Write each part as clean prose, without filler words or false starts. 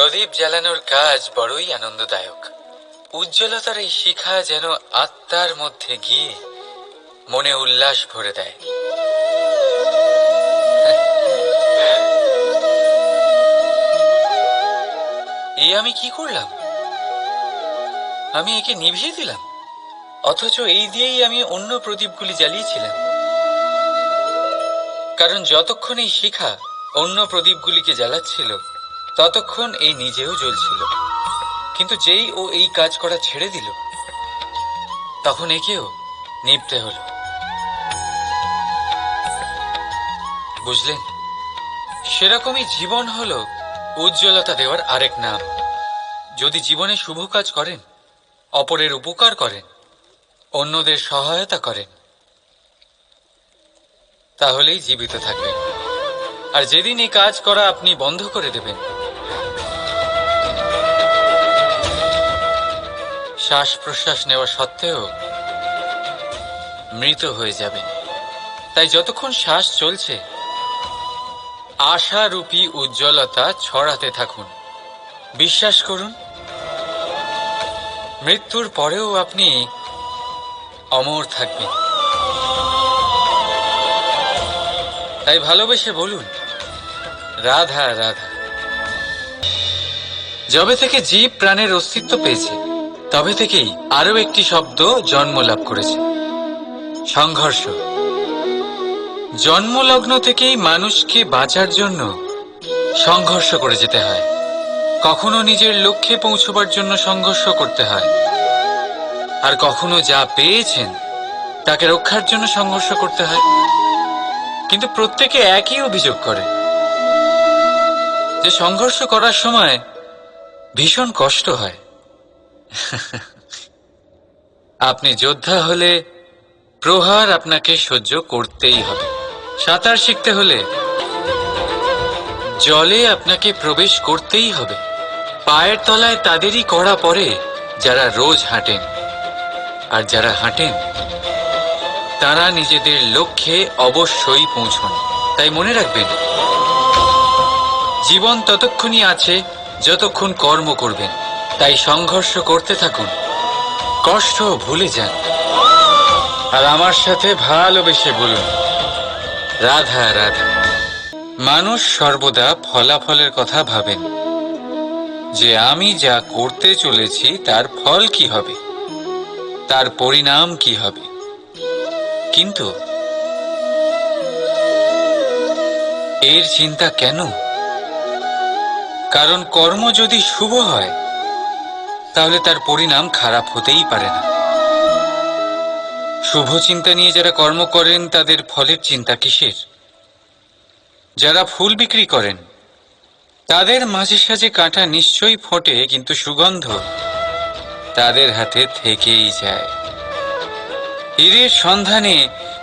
প্রদীপ জ্বালানোর কাজ বড়ই আনন্দদায়ক। উজ্জ্বলতার এই শিখা যেন আত্মার মধ্যে গিয়ে মনে উল্লাস ভরে দেয়। এই আমি কি করলাম? আমি একে নিভিয়ে দিলাম, অথচ এই দিয়েই আমি অন্য প্রদীপগুলি জ্বালিয়েছিলাম। কারণ যতক্ষণ এই শিখা অন্য প্রদীপগুলিকে জ্বালাচ্ছিল ততক্ষণ এই নিজেও জ্বলছিল, কিন্তু যেই ও এই কাজ করা ছেড়ে দিল তখন একেও নিভতে হলো। বুঝলেন? সেরকমই জীবন হলো উজ্জ্বলতা দেওয়ার আরেক নাম। যদি জীবনে শুভ কাজ করেন, অপরের উপকার করেন, অন্যদের সহায়তা করেন, তাহলেই জীবিত থাকবেন। আর যেদিন এই কাজ করা আপনি বন্ধ করে দেবেন, শ্বাস প্রশ্বাস নেওয়া সত্ত্বেও মৃত হয়ে যাবেন। তাই যতক্ষণ শ্বাস চলছে আশারূপী উজ্জ্বলতা ছড়াতে থাকুন। বিশ্বাস করুন, মৃত্যুর পরেও আপনি অমর থাকবেন। তাই ভালোবেসে বলুন, রাধা রাধা। যবে থেকে জীব প্রাণের অস্তিত্ব পেয়েছে তবে থেকেই আরো একটি শব্দ জন্ম লাভ করেছে, সংঘর্ষ। জন্মলগ্ন থেকেই মানুষকে বাঁচার জন্য সংঘর্ষ করে যেতে হয়। কখনো নিজের লক্ষ্যে পৌঁছবার জন্য সংঘর্ষ করতে হয়, আর কখনো যা পেয়েছেন তাকে রক্ষার জন্য সংঘর্ষ করতে হয়। কিন্তু প্রত্যেকে একই অভিযোগ করে যে সংঘর্ষ করার সময় ভীষণ কষ্ট হয়। আপনি যোদ্ধা হলে প্রহার আপনাকে সহ্য করতেই হবে। সাঁতার শিখতে হলে জলে আপনাকে প্রবেশ করতেই হবে। পায়ের তলায় তাদেরই কড়া পড়ে যারা রোজ হাঁটেন, আর যারা হাঁটেন তারা নিজেদের লক্ষ্যে অবশ্যই পৌঁছন। তাই মনে রাখবেন, জীবন ততক্ষণই আছে যতক্ষণ কর্ম করবেন। তাই সংঘর্ষ করতে থাকুন, কষ্ট ভুলে যান, আর আমার সাথে ভালোবেসে বলুন, রাধা রাধা। মানুষ সর্বদা ফলাফলের কথা ভাবেন, যে আমি যা করতে চলেছি তার ফল কি হবে, তার পরিণাম কি হবে। কিন্তু এর চিন্তা কেন? কারণ কর্ম যদি শুভ হয় তাহলে তার পরিণাম খারাপ হতেই পারে না। শুভ চিন্তা নিয়ে যারা কর্ম করেন তাদের ফলের চিন্তা কিসের? যারা ফুল বিক্রি করেন তাদের মাঝে সাঝে কাঁটা নিশ্চয়ই ফোটে, কিন্তু সুগন্ধ তাদের হাতে থেকেই যায়। হীরের সন্ধানে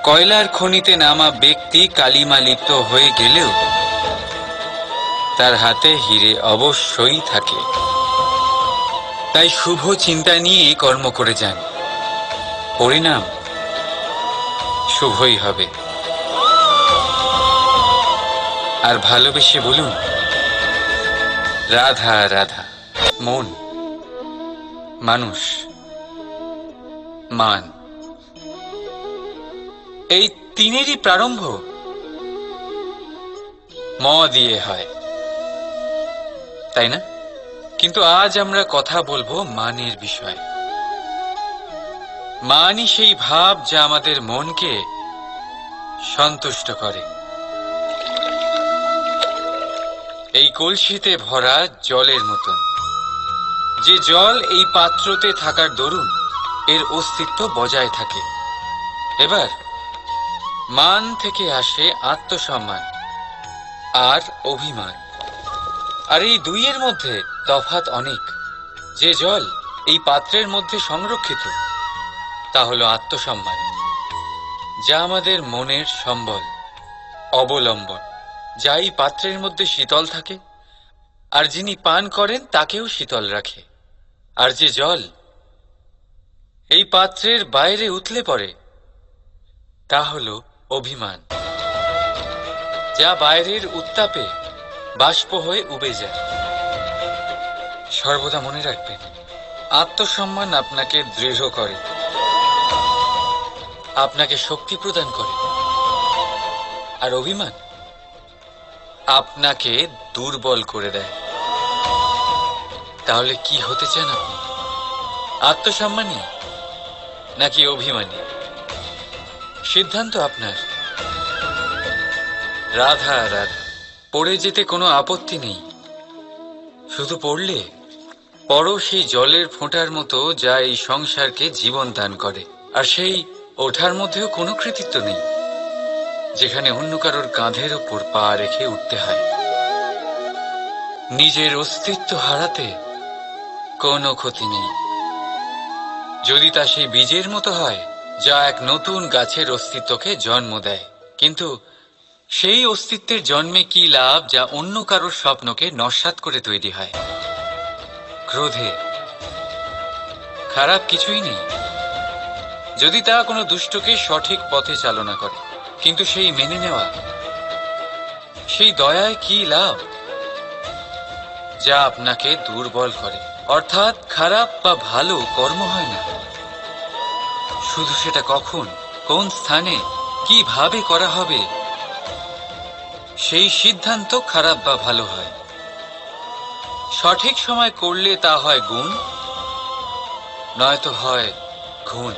কয়লার খনিতে নামা ব্যক্তি কালিমা লিপ্ত হয়ে গেলেও তার হাতে হীরে অবশ্যই থাকে। তাই শুভ চিন্তা নিয়ে কর্ম করে যান, পরিণাম শুভই হবে। আর ভালোবেসে বলুন, রাধা রাধা। মন, মানুষ, মান, এই তিনেরই প্রারম্ভ ম দিয়ে হয়, তাই না? কিন্তু আজ আমরা কথা বলবো মানের বিষয়ে। মানই সেই ভাব যা আমাদের মনকে সন্তুষ্ট করে। এই কলসিতে ভরা জলের মতন, যে জল এই পাত্রতে থাকার দরুন এর অস্তিত্ব বজায় থাকে। এবার মান থেকে আসে আত্মসম্মান আর অভিমান, আর এই দুইয়ের মধ্যে তফাৎ অনেক। যে জল এই পাত্রের মধ্যে সংরক্ষিত তা হলো আত্মসম্মান, যা আমাদের মনের সম্বল, অবলম্বন, যা এই পাত্রের মধ্যে শীতল থাকে, আর যিনি পান করেন তাকেও শীতল রাখে। আর যে জল এই পাত্রের বাইরে উতলে পড়ে তা হলো অভিমান, যা বাইরের উত্তাপে বাষ্প হয়ে উবে যায়। সর্বদা মনে রাখবেন, আত্মসম্মান আপনাকে দৃঢ় করে, আপনাকে শক্তি প্রদান করে, আর অভিমান আপনাকে দুর্বল করে দেয়। তাহলে কি হতে চান আপনি? আত্মসম্মানী নাকি অভিমানী? সিদ্ধান্ত আপনার। রাধা রাধা। পড়ে যেতে কোনো আপত্তি নেই, শুধু পড়লে পড়ো সেই জলের ফোঁটার মতো যা এই সংসারকে জীবন দান করে। আর সেই ওঠার মধ্যেও কোনো কৃতিত্ব নেই, যেখানে অন্য কারোর কাঁধের ওপর পা রেখে উঠতে হয়। নিজের অস্তিত্ব হারাতে কোনো ক্ষতি নেই, যদি তা সেই বীজের মতো হয় যা এক নতুন গাছের অস্তিত্বকে জন্ম দেয়। কিন্তু সেই অস্তিত্বের জন্মে কি লাভ যা অন্য কারোর স্বপ্নকে নস্যাৎ করে তৈরি হয়? ক্রোধে খারাপ কিছুই নেই, যদি তা কোনো দুষ্টকে সঠিক পথে চালনা করে। কিন্তু সেই মেনে নেওয়া, সেই দয়ায় কি লাভ যা আপনাকে দুর্বল করে? অর্থাৎ খারাপ বা ভালো কর্ম হয় না, শুধু সেটা কখন, কোন স্থানে, কিভাবে করা হবে সেই সিদ্ধান্ত খারাপ বা ভালো হয়। সঠিক সময় করলে তা হয় গুণ, নয়তো হয় খুন,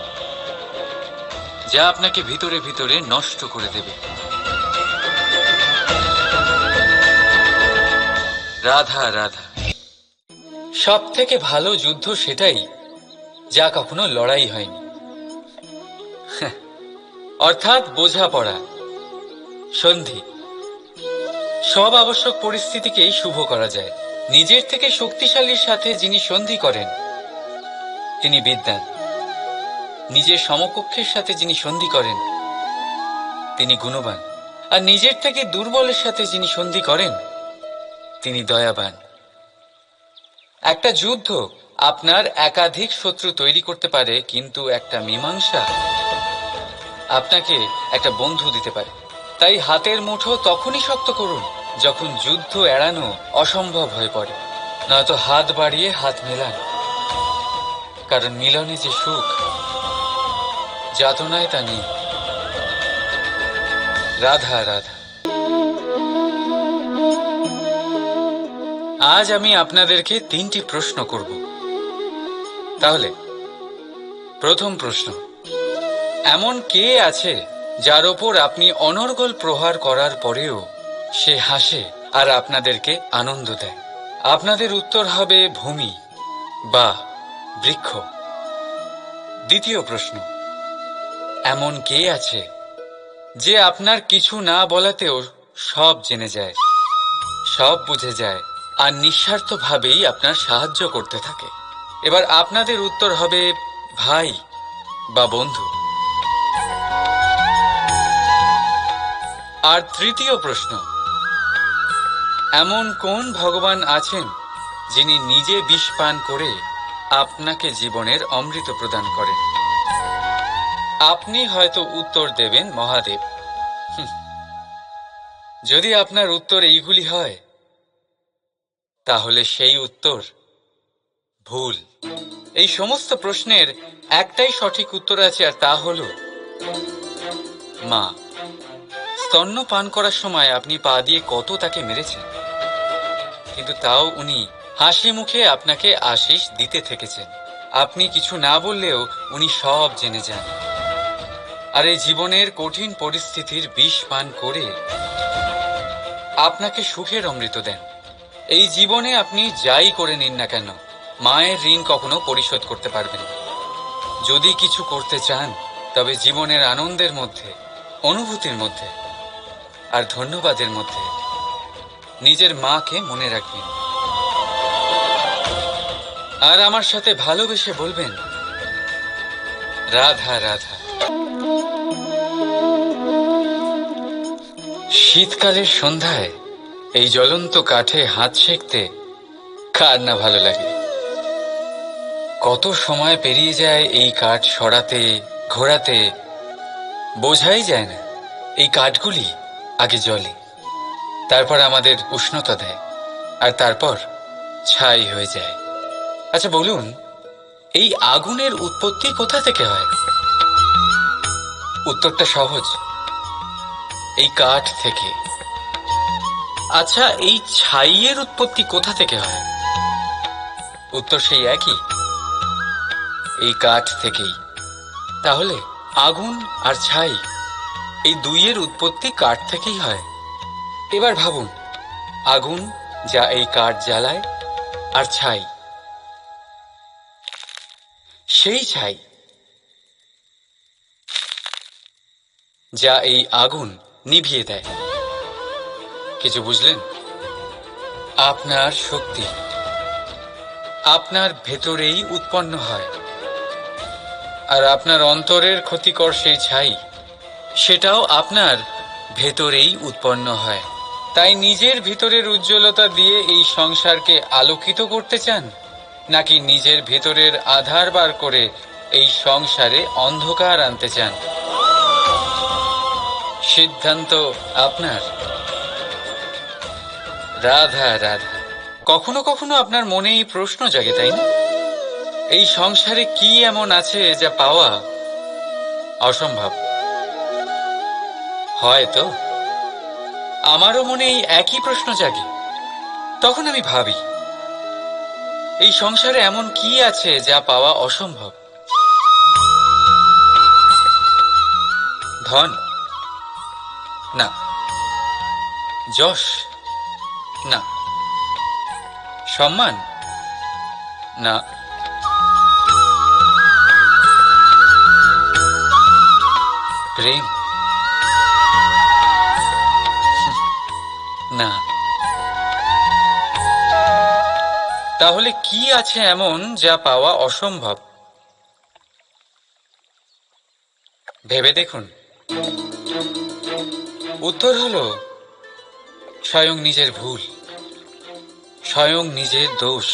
যা আপনাকে ভিতরে ভিতরে নষ্ট করে দেবে। রাধা রাধা। সব থেকে ভালো যুদ্ধ সেটাই যা কখনো লড়াই হয়নি, অর্থাৎ বোঝাপড়া, সন্ধি। সব আবশ্যক পরিস্থিতিকেই শুভ করা যায়। নিজের থেকে শক্তিশালীর সাথে যিনি সন্ধি করেন তিনি বিদ্বান, নিজের সমকক্ষের সাথে যিনি সন্ধি করেন তিনি গুণবান, আর নিজের থেকে দুর্বলের সাথে যিনি সন্ধি করেন তিনি দয়াবান। একটা যুদ্ধ আপনার একাধিক শত্রু তৈরি করতে পারে, কিন্তু একটা মীমাংসা আপনাকে একটা বন্ধু দিতে পারে। তাই হাতের মুঠো তখনই শক্ত করুন যখন যুদ্ধ এড়ানো অসম্ভব হয়ে পড়ে, নয়তো হাত বাড়িয়ে হাত মেলান, কারণ মিলনে যে সুখ, যাতনায় তা নেই। রাধা রাধা। আজ আমি আপনাদেরকে 3টি প্রশ্ন করব। তাহলে প্রথম প্রশ্ন, এমন কে আছে যার ওপর আপনি অনর্গল প্রহার করার পরেও সে হাসে আর আপনাদেরকে আনন্দ দেয়? আপনাদের উত্তর হবে ভূমি বা বৃক্ষ। দ্বিতীয় প্রশ্ন, এমন কে আছে যে আপনার কিছু না বলাতেও সব জেনে যায়, সব বুঝে যায়, আর নিঃস্বার্থভাবেই আপনার সাহায্য করতে থাকে? এবার আপনাদের উত্তর হবে ভাই বা বন্ধু। আর তৃতীয় প্রশ্ন, এমন কোন ভগবান আছেন যিনি নিজে বিষ পান করে আপনাকে জীবনের অমৃত প্রদান করেন? আপনি হয়তো উত্তর দেবেন মহাদেব। যদি আপনার উত্তর এইগুলি হয়, তাহলে সেই উত্তর ভুল। এই সমস্ত প্রশ্নের একটাই সঠিক উত্তর আছে, আর তা হল মা। স্তন্য পান করার সময় আপনি পা দিয়ে কত তাকে মেরেছেন, কিন্তু তাও উনি হাসি মুখে আপনাকে আশিস দিতে থেকেছেন। আপনি কিছু না বললেও উনি সব জেনে যান, আর এই জীবনের কঠিন পরিস্থিতির বিষ পান করে আপনাকে সুখের অমৃত দেন। এই জীবনে আপনি যাই করে নিন না কেন, মায়ের ঋণ কখনো পরিশোধ করতে পারবেন না। যদি কিছু করতে চান, তবে জীবনের আনন্দের মধ্যে, অনুভূতির মধ্যে আর ধন্যবাদের মধ্যে নিজের মাকে মনে রাখবেন, আর আমার সাথে ভালোবেসে বলবেন রাধা রাধা। শীতকালের সন্ধ্যায় এই জ্বলন্ত কাঠে হাত সেঁকতে কার না ভালো লাগে? কত সময় পেরিয়ে যায় এই কাঠ সরাতে, ঘোরাতে, বোঝাই যায় না। এই কাঠগুলি আগে জ্বলে, তারপর আমাদের উষ্ণতা দেয়, আর তারপর ছাই হয়ে যায়। আচ্ছা বলুন, এই আগুনের উৎপত্তি কোথা থেকে হয়? উত্তরটা সহজ, এই কাঠ থেকে। আচ্ছা, এই ছাইয়ের উৎপত্তি কোথা থেকে হয়? উত্তর সেই একই, এই কাঠ থেকেই। তাহলে আগুন আর ছাই, এই দুইয়ের উৎপত্তি কাঠ থেকেই হয়। এবার ভাবুন, আগুন যা এই কাঠ জ্বালায়, আর ছাই সেই ছাই যা এই আগুন নিভিয়ে দেয়। কিছু বুঝলেন? আপনার শক্তি আপনার ভেতরেই উৎপন্ন হয়, আর আপনার অন্তরের ক্ষতিকর সেই ছাই, সেটাও আপনার ভেতরেই উৎপন্ন হয়। তাই নিজের ভিতরের উজ্জ্বলতা দিয়ে এই সংসারকে আলোকিত করতে চান, নাকি নিজের ভেতরের আধার বার করে এই সংসারে অন্ধকার আনতে চান? সিদ্ধান্ত আপনার। রাধা রাধা। কখনো কখনো আপনার মনে এই প্রশ্ন জাগে, তাই না? এই সংসারে কি এমন আছে যা পাওয়া অসম্ভব? হয়তো আমারও মনে এই একই প্রশ্ন জাগে। তখন আমি ভাবি, এই সংসারে এমন কি আছে যা পাওয়া অসম্ভব? ধন? না। যশ? না। সম্মান? না। প্রেম? না। তাহলে কি আছে এমন যা পাওয়া অসম্ভব? ভেবে দেখুন। উত্তর হলো স্বয়ং নিজের ভুল, স্বয়ং নিজের দোষ,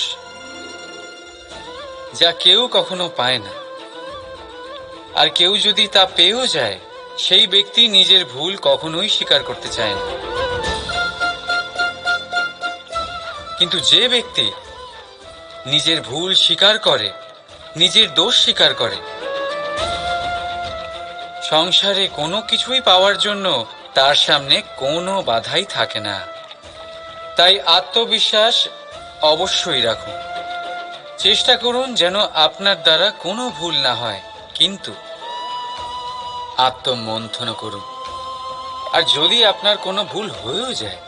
যা কেউ কখনো পায় না। আর কেউ যদি তা পেয়েও যায়, সেই ব্যক্তি নিজের ভুল কখনোই স্বীকার করতে চায় না। কিন্তু যে ব্যক্তি নিজের ভুল স্বীকার করে, নিজের দোষ স্বীকার করে, সংসারে কোনো কিছুই পাওয়ার জন্য তার সামনে কোনো বাধাই থাকে না। তাই আত্মবিশ্বাস অবশ্যই রাখুন। চেষ্টা করুন যেন আপনার দ্বারা কোনো ভুল না হয়, কিন্তু আত্মমন্থন করুন। আর যদি আপনার কোনো ভুল হয়েও যায়,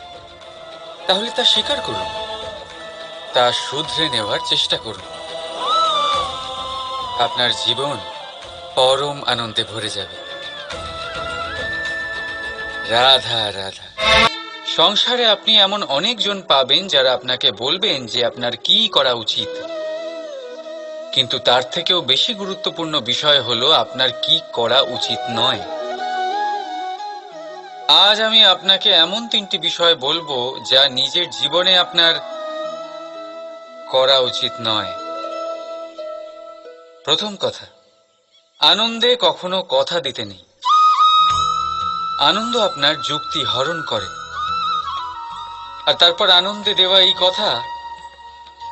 তাহলে তা স্বীকার করুন, তা শুধরে নেওয়ার চেষ্টা করুন। আপনার জীবন পরম আনন্দে ভরে যাবে। রাধা রাধা। সংসারে আপনি এমন অনেকজন পাবেন যারা আপনাকে বলবেন যে আপনার কি করা উচিত, কিন্তু তার থেকেও বেশি গুরুত্বপূর্ণ বিষয় হলো আপনার কি করা উচিত নয়। আজ আমি আপনাকে এমন 3টি বিষয় বলবো যা নিজের জীবনে আপনার করা উচিত নয়। প্রথম কথা, আনন্দে কখনো কথা দিতে নেই। আনন্দ আপনার যুক্তি হরণ করে, আর তারপর আনন্দে দেওয়া এই কথা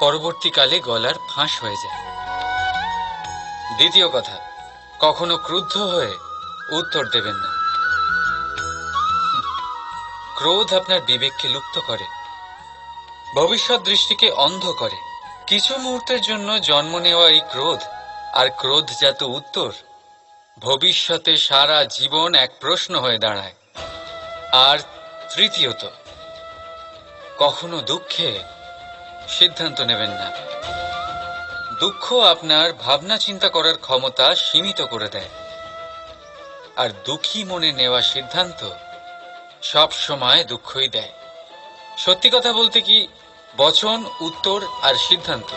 পরবর্তীকালে গলার ফাঁস হয়ে যায়। দ্বিতীয় কথা, কখনো ক্রুদ্ধ হয়ে উত্তর দেবেন না। ক্রোধ আপনার বিবেককে লুপ্ত করে, ভবিষ্যৎ দৃষ্টিকে অন্ধ করে। কিছু মুহূর্তের জন্য জন্ম নেওয়া এই ক্রোধ আর ক্রোধজাত উত্তর ভবিষ্যতে সারা জীবন এক প্রশ্ন হয়ে দাঁড়ায়। আর তৃতীয়ত, কখনো দুঃখে সিদ্ধান্ত নেবেন না। দুঃখ আপনার ভাবনা চিন্তা করার ক্ষমতা সীমিত করে দেয়, আর দুঃখী মনে নেওয়া সিদ্ধান্ত সব সময় দুঃখই দেয়। সত্যি কথা বলতে কি, বচন, উত্তর আর সিদ্ধান্ত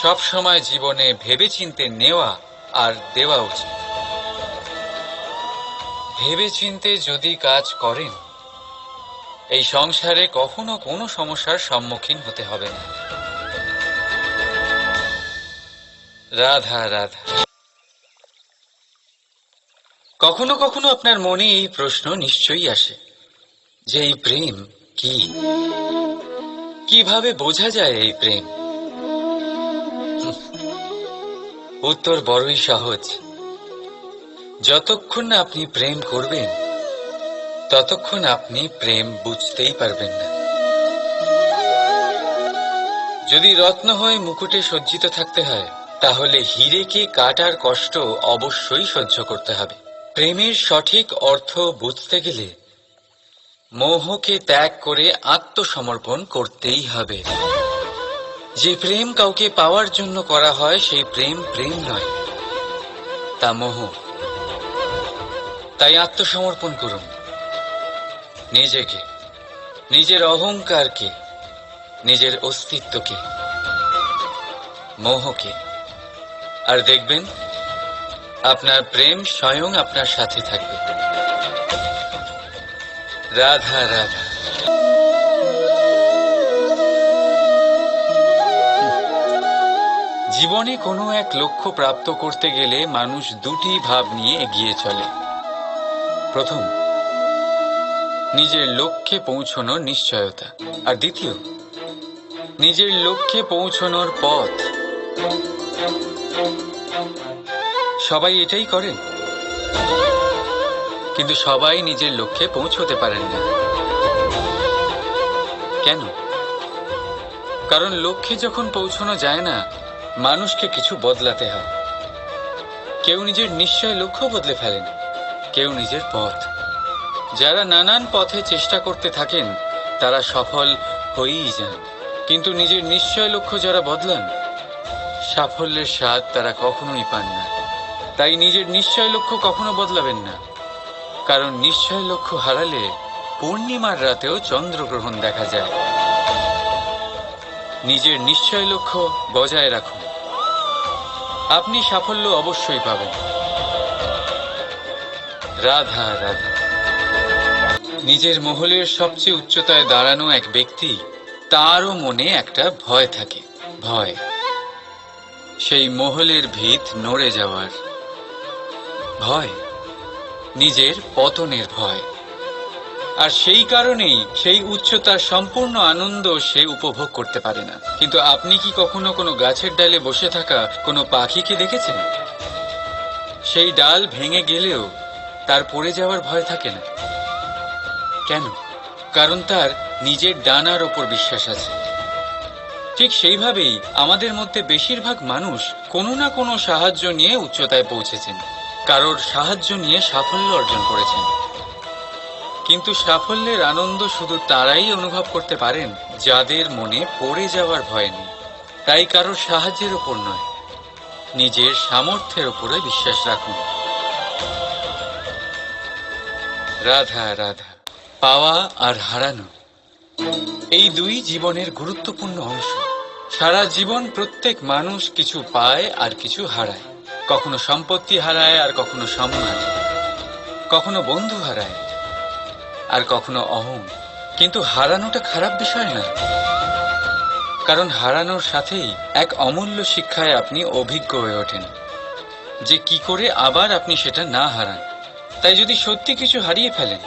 সব সময় জীবনে ভেবেচিন্তে নেওয়া আর দেওয়া উচিত। ভেবেচিন্তে যদি কাজ করেন, এই সংসারে কখনো কোনো সমস্যার সম্মুখীন হতে হবে না। রাধা রাধা। কখনো কখনো আপনার মনে এই প্রশ্ন নিশ্চয়ই আসে যে এই প্রেম কি, কিভাবে বোঝা যায় এই প্রেম? উত্তর বড়ই সহজ। যতক্ষণ না আপনি প্রেম করবেন ততক্ষণ আপনি প্রেম বুঝতেই পারবেন না। যদি রত্ন হয়ে মুকুটে সজ্জিত থাকতে হয়, তাহলে হীরেকে কাটার কষ্ট অবশ্যই সহ্য করতে হবে। প্রেমের সঠিক অর্থ বুঝতে গেলে মোহকে ত্যাগ করে আত্মসমর্পণ করতেই হবে। যে প্রেম কাউকে পাওয়ার জন্য করা হয় সেই প্রেম প্রেম নয়, তা মোহ। তাই আত্মসমর্পণ করুন নিজেকে, নিজের অহংকারকে, নিজের অস্তিত্বকে, মোহকে, আর দেখবেন আপনার প্রেম স্বয়ং আপনার সাথে থাকবে। রাধা রাধা। জীবনে কোনো এক লক্ষ্য প্রাপ্ত করতে গেলে মানুষ দুটি ভাব নিয়ে এগিয়ে চলে। প্রথম, নিজের লক্ষ্যে পৌঁছানোর নিশ্চয়তা, আর দ্বিতীয়, নিজের লক্ষ্যে পৌঁছানোর পথ। সবাই এটাই করেন, কিন্তু সবাই নিজের লক্ষ্যে পৌঁছতে পারেন না। কেন? কারণ লক্ষ্যে যখন পৌঁছানো যায় না, মানুষকে কিছু বদলাতে হয়। কেউ নিজের নিশ্চয় লক্ষ্য বদলে ফেলেন, কেউ নিজের পথ। যারা নানান পথে চেষ্টা করতে থাকেন তারা সফল হয়েই যান, কিন্তু নিজের নিশ্চয় লক্ষ্য যারা বদলান, সাফল্যের স্বাদ তারা কখনোই পান না। তাই নিজের নিশ্চয় লক্ষ্য কখনো বদলাবেন না, কারণ নিশ্চয় লক্ষ্য হারালে পূর্ণিমার রাতেও চন্দ্রগ্রহণ দেখা যায়। নিজের নিশ্চয় লক্ষ্য বজায় রাখুন, আপনি সাফল্য অবশ্যই পাবেন। রাধা রাধা। নিজের মহলের সবচেয়ে উচ্চতায় দাঁড়ানো এক ব্যক্তি, তারও মনে একটা ভয় থাকে। ভয়, সেই মহলের ভিত নড়ে যাওয়ার ভয়, নিজের পতনের ভয়। আর সেই কারণেই সেই উচ্চতার সম্পূর্ণ আনন্দ সে উপভোগ করতে পারে না। কিন্তু আপনি কি কখনো কোনো গাছের ডালে বসে থাকা কোনো পাখিকে দেখেছেন? সেই ডাল ভেঙে গেলেও তার পড়ে যাওয়ার ভয় থাকে না। কেন? কারণ তার নিজের ডানার ওপর বিশ্বাস আছে। ঠিক সেইভাবেই আমাদের মধ্যে বেশিরভাগ মানুষ কোনো না কোনো সাহায্য নিয়ে উচ্চতায় পৌঁছেছেন, কারোর সাহায্য নিয়ে সাফল্য অর্জন করেছেন। কিন্তু সাফল্যের আনন্দ শুধু তারাই অনুভব করতে পারেন যাদের মনে পড়ে যাওয়ার ভয় নেই। তাই কারোর সাহায্যের ওপর নয়, নিজের সামর্থ্যের ওপরে বিশ্বাস রাখুন। রাধা রাধা। পাওয়া আর হারানো, এই দুই জীবনের গুরুত্বপূর্ণ অংশ। সারা জীবন প্রত্যেক মানুষ কিছু পায় আর কিছু হারায়। কখনো সম্পত্তি হারায় আর কখনো সম্মান, কখনো বন্ধু হারায় আর কখনো অহং। কিন্তু হারানোটা খারাপ বিষয় না, কারণ হারানোর সাথেই এক অমূল্য শিক্ষায় আপনি অভিজ্ঞ হয়ে ওঠেন যে কি করে আবার আপনি সেটা না হারান। তাই যদি সত্যি কিছু হারিয়ে ফেলেন,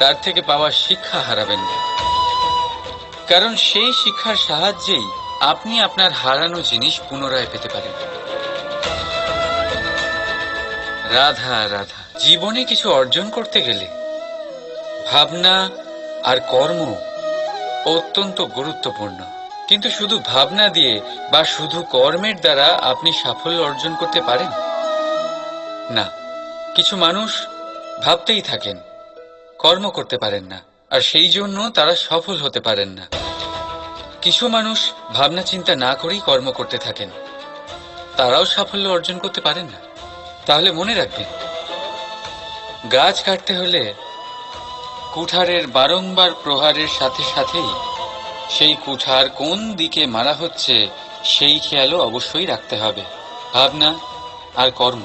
তার থেকে পাওয়া শিক্ষা হারাবেন না, কারণ সেই শিক্ষার সাহায্যেই আপনি আপনার হারানো জিনিস পুনরায় পেতে পারেন। রাধা রাধা। জীবনে কিছু অর্জন করতে গেলে ভাবনা আর কর্ম অত্যন্ত গুরুত্বপূর্ণ। কিন্তু শুধু ভাবনা দিয়ে বা শুধু কর্মের দ্বারা আপনি সাফল্য অর্জন করতে পারেন না। কিছু মানুষ ভাবতেই থাকেন, কর্ম করতে পারেন না, আর সেই জন্য তারা সফল হতে পারেন না। কিছু মানুষ ভাবনা চিন্তা না করেই কর্ম করতে থাকেন, তারাও সাফল্য অর্জন করতে পারেন না। তাহলে মনে রাখবেন, গাছ কাটতে হলে কুঠারের বারংবার প্রহারের সাথে সাথেই সেই কুঠার কোন দিকে মারা হচ্ছে সেই খেয়ালও অবশ্যই রাখতে হবে। ভাবনা আর কর্ম,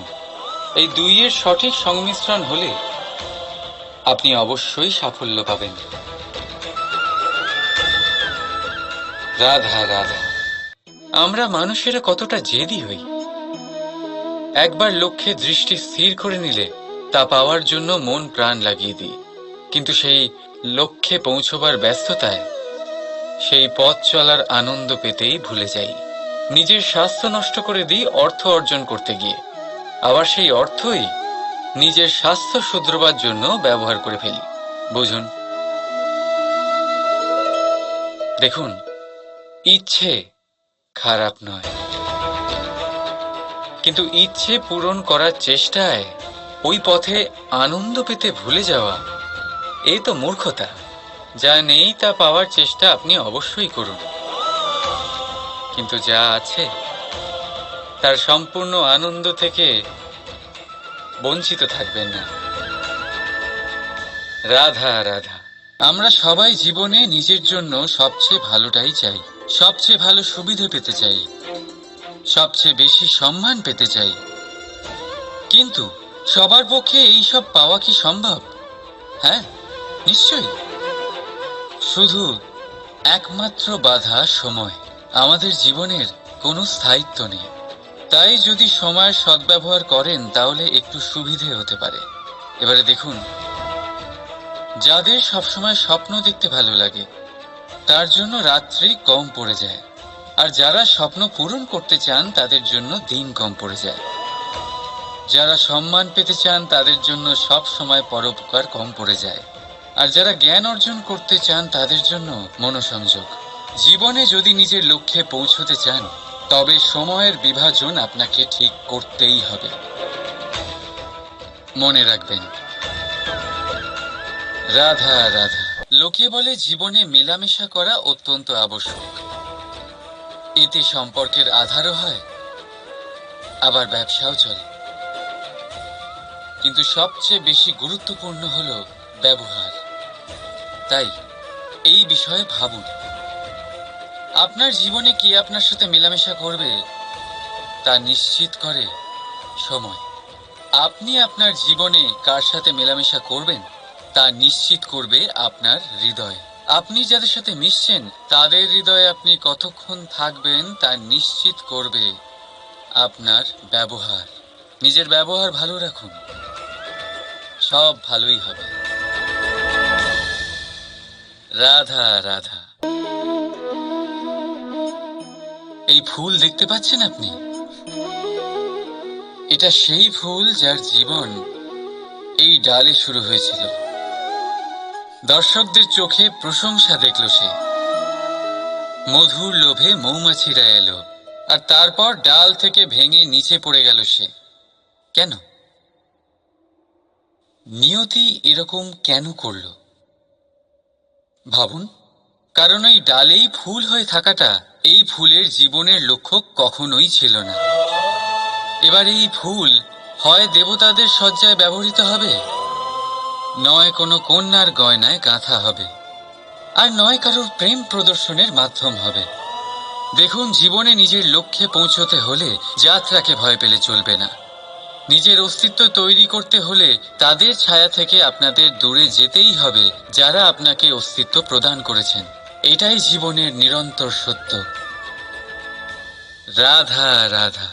এই দুইয়ের সঠিক সংমিশ্রণ হলে আপনি অবশ্যই সাফল্য পাবেন। রাধা রাধা। আমরা মানুষেরা কতটা জেদি হই। একবার লক্ষ্যে দৃষ্টি স্থির করে নিলে তা পাওয়ার জন্য মন প্রাণ লাগিয়ে দিই, কিন্তু সেই লক্ষ্যে পৌঁছবার ব্যস্ততায় সেই পথ চলার আনন্দ পেতেই ভুলে যাই। নিজের স্বাস্থ্য নষ্ট করে দিই অর্থ অর্জন করতে গিয়ে, আবার সেই অর্থই নিজের স্বাস্থ্য শুধরবার জন্য ব্যবহার করে ফেলি। বুঝুন, দেখুন, ইচ্ছে খারাপ নয়, কিন্তু ইচ্ছে পূরণ করার চেষ্টায় ওই পথে আনন্দ পেতে ভুলে যাওয়া, এই তো মূর্খতা। যা নেই তা পাওয়ার চেষ্টা আপনি অবশ্যই করুন, কিন্তু যা আছে তার সম্পূর্ণ আনন্দ থেকে বঞ্চিত থাকবেন না। রাধা রাধা। আমরা সবাই জীবনে নিজের জন্য সবচেয়ে ভালোটাই চাই, সবচেয়ে ভালো সুবিধে পেতে চাই, সবচেয়ে বেশি সম্মান পেতে চাই, কিন্তু সবার পক্ষে এই সব পাওয়া কি সম্ভব? হ্যাঁ, নিশ্চয়ই। শুধু একমাত্র বাধা সময়। আমাদের জীবনের কোনো স্থায়িত্ব নেই, তাই যদি সময়ের সদ্ব্যবহার করেন তাহলে একটু সুবিধে হতে পারে। এবারে দেখুন, যাদের সবসময় স্বপ্ন দেখতে ভালো লাগে তার জন্য রাত্রি কম পড়ে যায়, আর যারা স্বপ্ন পূরণ করতে চান তাদের জন্য দিন কম পড়ে যায়। যারা সম্মান পেতে চান তাদের জন্য সব সময় পরোপকার কম পড়ে যায়, আর যারা জ্ঞান অর্জন করতে চান তাদের জন্য মনোসংযোগ। জীবনে যদি নিজের লক্ষ্যে পৌঁছতে চান তবে সময়ের বিভাজন আপনাকে ঠিক করতেই হবে। মনে রাখবেন, রাধা রাধা। লোকে বলে জীবনে মেলামেশা করা অত্যন্ত আবশ্যক, এতে সম্পর্কের আধারও হয়, আবার ব্যবসাও চলে, কিন্তু সবচেয়ে বেশি গুরুত্বপূর্ণ হলো ব্যবহার। তাই এই বিষয়ে ভাবুন, আপনার জীবনে কে আপনার সাথে মেলামেশা করবে তা নিশ্চিত করে সময়। আপনি আপনার জীবনে কার সাথে মেলামেশা করবেন তা নিশ্চিত করবে আপনার হৃদয়। আপনি যাদের সাথে মিশছেন তাদের হৃদয়ে আপনি কতক্ষণ থাকবেন তা নিশ্চিত করবে আপনার ব্যবহার। নিজের ব্যবহার ভালো রাখুন, সব ভালোই হবে। রাধা রাধা। এই ফুল দেখতে পাচ্ছেন আপনি? এটা সেই ফুল যার জীবন এই ডালে শুরু হয়েছিল। দর্শকদের চোখে প্রশংসা দেখল সে, মধুর লোভে মৌমাছিরা এলো, আর তারপর ডাল থেকে ভেঙে নিচে পড়ে গেল সে। কেন? নিয়তি এরকম কেন করল ভাবুন। কারণ এই ডালেই ফুল হয়ে থাকাটা এই ফুলের জীবনের লক্ষ্য কখনোই ছিল না। এবার এই ফুল হয় দেবতাদের সজ্জায় ব্যবহৃত হবে, নয় কোনো কন্যার গয়নায় গাঁথা হবে, আর নয় কারোর প্রেম প্রদর্শনের মাধ্যম হবে। দেখুন, জীবনে নিজের লক্ষ্যে পৌঁছতে হলে যাত্রাকে ভয় পেলে চলবে না। নিজের অস্তিত্ব তৈরি করতে হলে তাদের ছায়া থেকে আপনাদের দূরে যেতেই হবে যারা আপনাকে অস্তিত্ব প্রদান করেছেন। এটাই জীবনের নিরন্তর সত্য। রাধা রাধা।